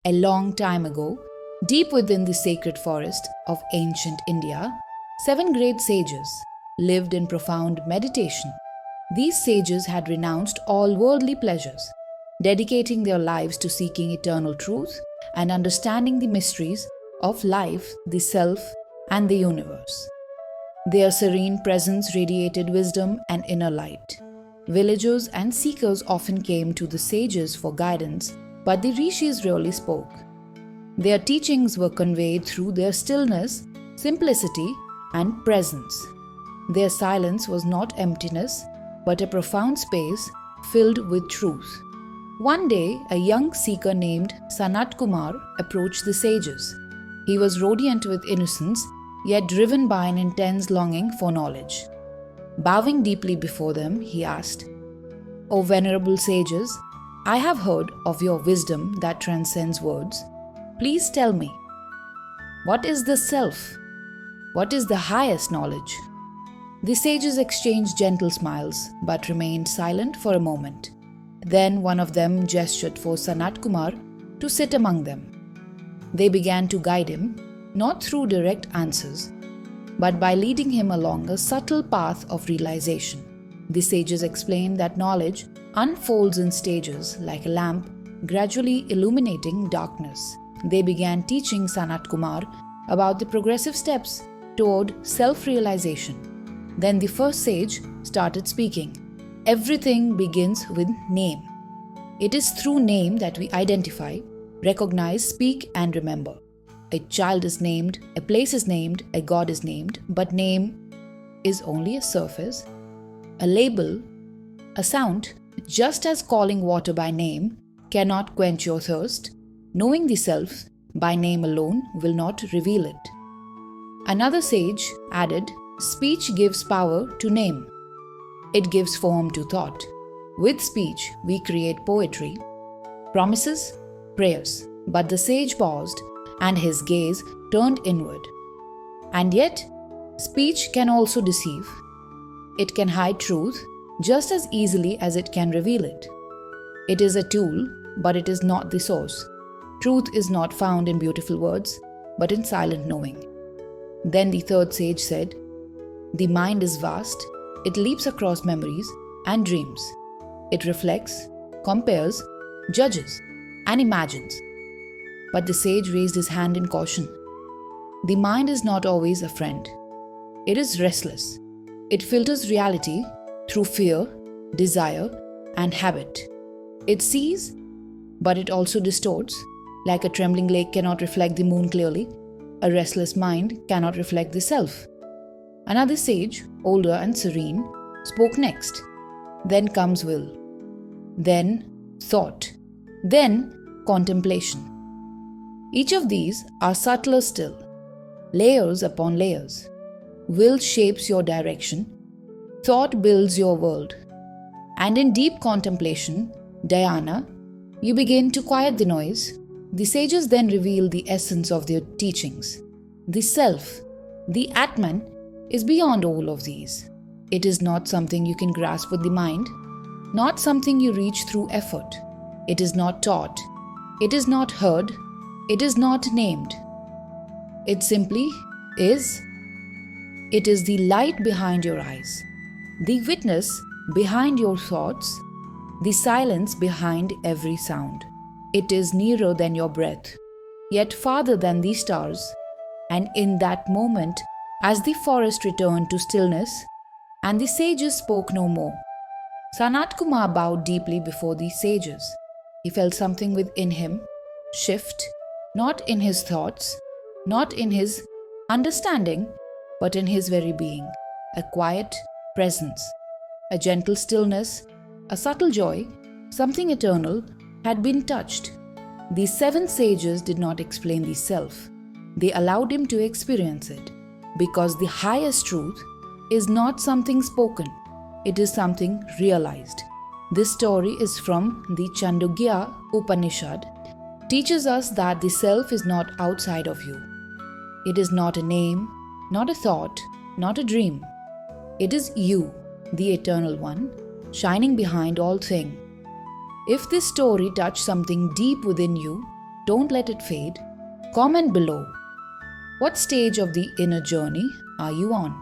A long time ago, deep within the sacred forest of ancient India, 7 great sages lived in profound meditation. These sages had renounced all worldly pleasures, dedicating their lives to seeking eternal truth and understanding the mysteries of life, the self, and the universe. Their serene presence radiated wisdom and inner light. Villagers and seekers often came to the sages for guidance, but the Rishis rarely spoke. Their teachings were conveyed through their stillness, simplicity, and presence. Their silence was not emptiness, but a profound space filled with truth. One day, a young seeker named Sanatkumar approached the sages. He was radiant with innocence, yet driven by an intense longing for knowledge. Bowing deeply before them, he asked, "O venerable sages, I have heard of your wisdom that transcends words. Please tell me, what is the self? What is the highest knowledge?" The sages exchanged gentle smiles, but remained silent for a moment. Then one of them gestured for Sanatkumar to sit among them. They began to guide him, not through direct answers, but by leading him along a subtle path of realization. The sages explained that knowledge unfolds in stages like a lamp, gradually illuminating darkness. They began teaching Sanatkumar about the progressive steps toward self-realization. Then the first sage started speaking. Everything begins with name. It is through name that we identify, recognize, speak, and remember. A child is named, a place is named, a god is named, but name is only a surface, a label, a sound. Just as calling water by name cannot quench your thirst, knowing the self by name alone will not reveal it. Another sage added, "Speech gives power to name. It gives form to thought. With speech, we create poetry, promises, prayers." But the sage paused, and his gaze turned inward. And yet, speech can also deceive. It can hide truth just as easily as it can reveal it. It is a tool, but it is not the source. Truth is not found in beautiful words, but in silent knowing. Then the third sage said, "The mind is vast. It leaps across memories and dreams. It reflects, compares, judges, and imagines." But the sage raised his hand in caution. The mind is not always a friend. It is restless. It filters reality through fear, desire, and habit. It sees, but it also distorts. Like a trembling lake cannot reflect the moon clearly, a restless mind cannot reflect the self. Another sage, older and serene, spoke next. Then comes will. Then thought. Then contemplation. Each of these are subtler still, layers upon layers. Will shapes your direction. Thought builds your world. And in deep contemplation, dhyana, you begin to quiet the noise. The sages then reveal the essence of their teachings. The self, the Ātman, is beyond all of these. It is not something you can grasp with the mind, not something you reach through effort. It is not taught. It is not heard. It is not named. It simply is. It is the light behind your eyes, the witness behind your thoughts, the silence behind every sound. It is nearer than your breath, yet farther than the stars. And in that moment, as the forest returned to stillness, and the sages spoke no more, Sanatkumar bowed deeply before the sages. He felt something within him shift, not in his thoughts, not in his understanding, but in his very being. A quiet presence, a gentle stillness, a subtle joy, something eternal had been touched. The 7 sages did not explain the self. They allowed him to experience it, because the highest truth is not something spoken, it is something realized. This story is from the Chandogya Upanishad. Teaches us that the self is not outside of you. It is not a name, not a thought, not a dream. It is you, the Eternal One, shining behind all things. If this story touched something deep within you, Don't let it fade. Comment below. What stage of the inner journey are you on?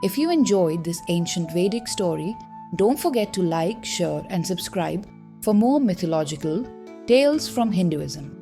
If you enjoyed this ancient Vedic story, don't forget to like, share, and subscribe for more mythological tales from Hinduism.